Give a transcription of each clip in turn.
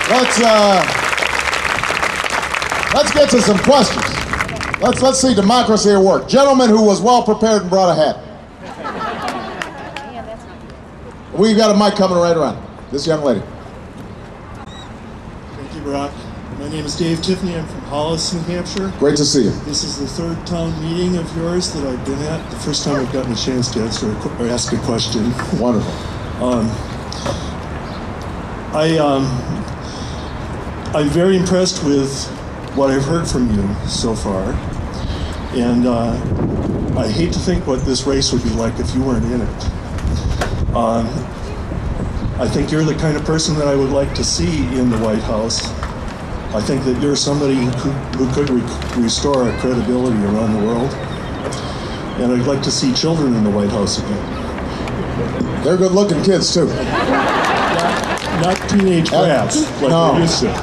Let's get to some questions. Let's see democracy at work. Gentleman who was well prepared and brought a hat. We've got a mic coming right around. This young lady. Thank you, Brock. My name is Dave Tiffany. I'm from Hollis, New Hampshire. Great to see you. This is the third town meeting of yours that I've been at. The first time I've gotten a chance to answer or ask a question. Wonderful. I'm very impressed with what I've heard from you so far, and I hate to think what this race would be like if you weren't in it. I think you're the kind of person that I would like to see in the White House. I think that you're somebody who could restore our credibility around the world, and I'd like to see children in the White House again. They're good-looking kids too. Not teenage brats like we used to.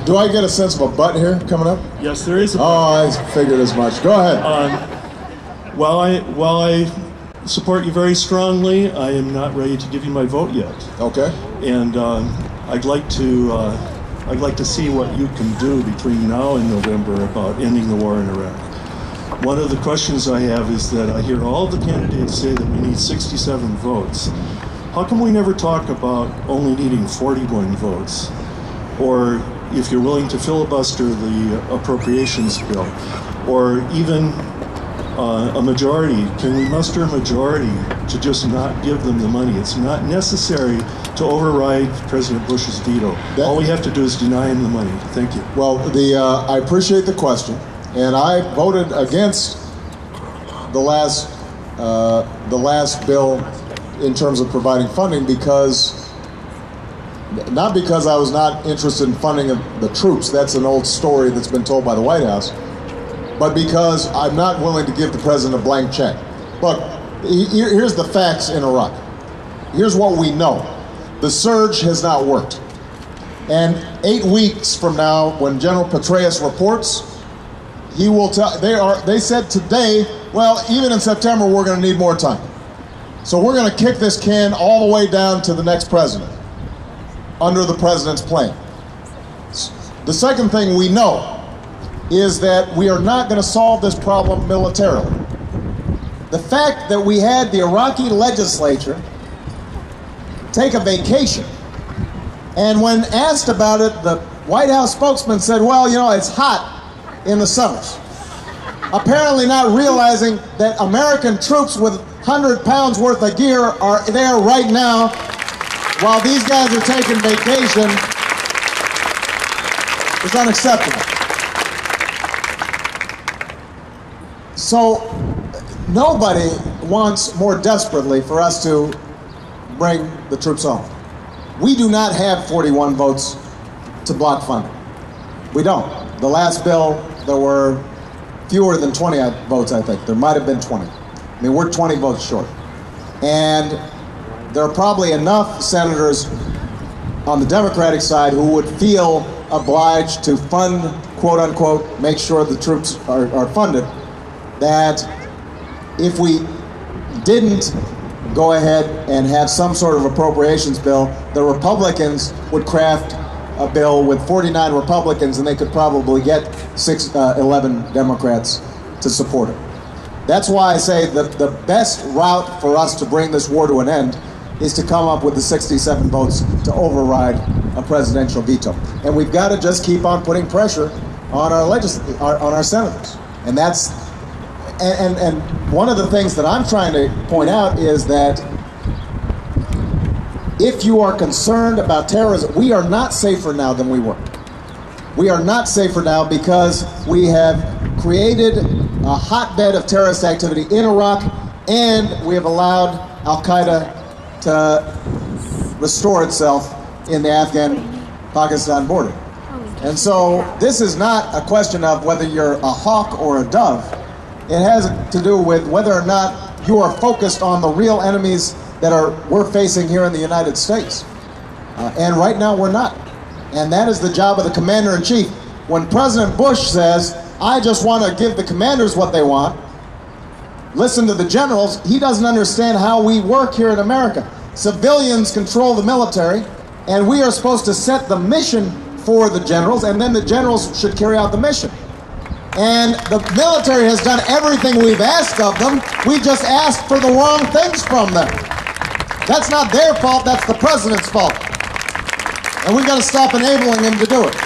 Do I get a sense of a butt here coming up? Yes, there is a butt. Oh, I figured as much. Go ahead. While I support you very strongly, I am not ready to give you my vote yet. Okay. And I'd like to see what you can do between now and November about ending the war in Iraq. One of the questions I have is that I hear all the candidates say that we need 67 votes. How come we never talk about only needing 41 votes? Or if you're willing to filibuster the appropriations bill, or even a majority, can we muster a majority to just not give them the money? It's not necessary to override President Bush's veto. All we have to do is deny him the money. Thank you. Well, I appreciate the question, and I voted against the last bill in terms of providing funding not because I was not interested in funding the troops. That's an old story that's been told by the White House. But because I'm not willing to give the president a blank check. Look, here's the facts in Iraq. Here's what we know. The surge has not worked. And 8 weeks from now, when General Petraeus reports, he will tell, they said today, well, even in September, we're going to need more time. So we're going to kick this can all the way down to the next president, under the president's plan. The second thing we know is that we are not going to solve this problem militarily. The fact that we had the Iraqi legislature take a vacation, and when asked about it, the White House spokesman said, well, you know, it's hot in the summers. Apparently not realizing that American troops with 100 pounds worth of gear are there right now while these guys are taking vacation is unacceptable. So nobody wants more desperately for us to bring the troops home. We do not have 41 votes to block funding. We don't. The last bill, there were fewer than 20 votes, I think. There might have been 20. I mean, we're 20 votes short. And there are probably enough senators on the Democratic side who would feel obliged to fund, quote unquote, make sure the troops are funded, that if we didn't go ahead and have some sort of appropriations bill, the Republicans would craft a bill with 49 Republicans and they could probably get 11 Democrats to support it. That's why I say that the best route for us to bring this war to an end is to come up with the 67 votes to override a presidential veto. And we've got to just keep on putting pressure on our senators. And that's, and one of the things that I'm trying to point out is that if you are concerned about terrorism, we are not safer now than we were. We are not safer now because we have created a hotbed of terrorist activity in Iraq, and we have allowed Al-Qaeda to restore itself in the Afghan-Pakistan border. And so this is not a question of whether you're a hawk or a dove. It has to do with whether or not you are focused on the real enemies that we're facing here in the United States. And right now we're not. And that is the job of the commander-in-chief. When President Bush says, I just want to give the commanders what they want, listen to the generals, he doesn't understand how we work here in America. Civilians control the military, And we are supposed to set the mission for the generals, and then the generals should carry out the mission. And the military has done everything we've asked of them. We just asked for the wrong things from them. That's not their fault, that's the president's fault. And we've got to stop enabling him to do it.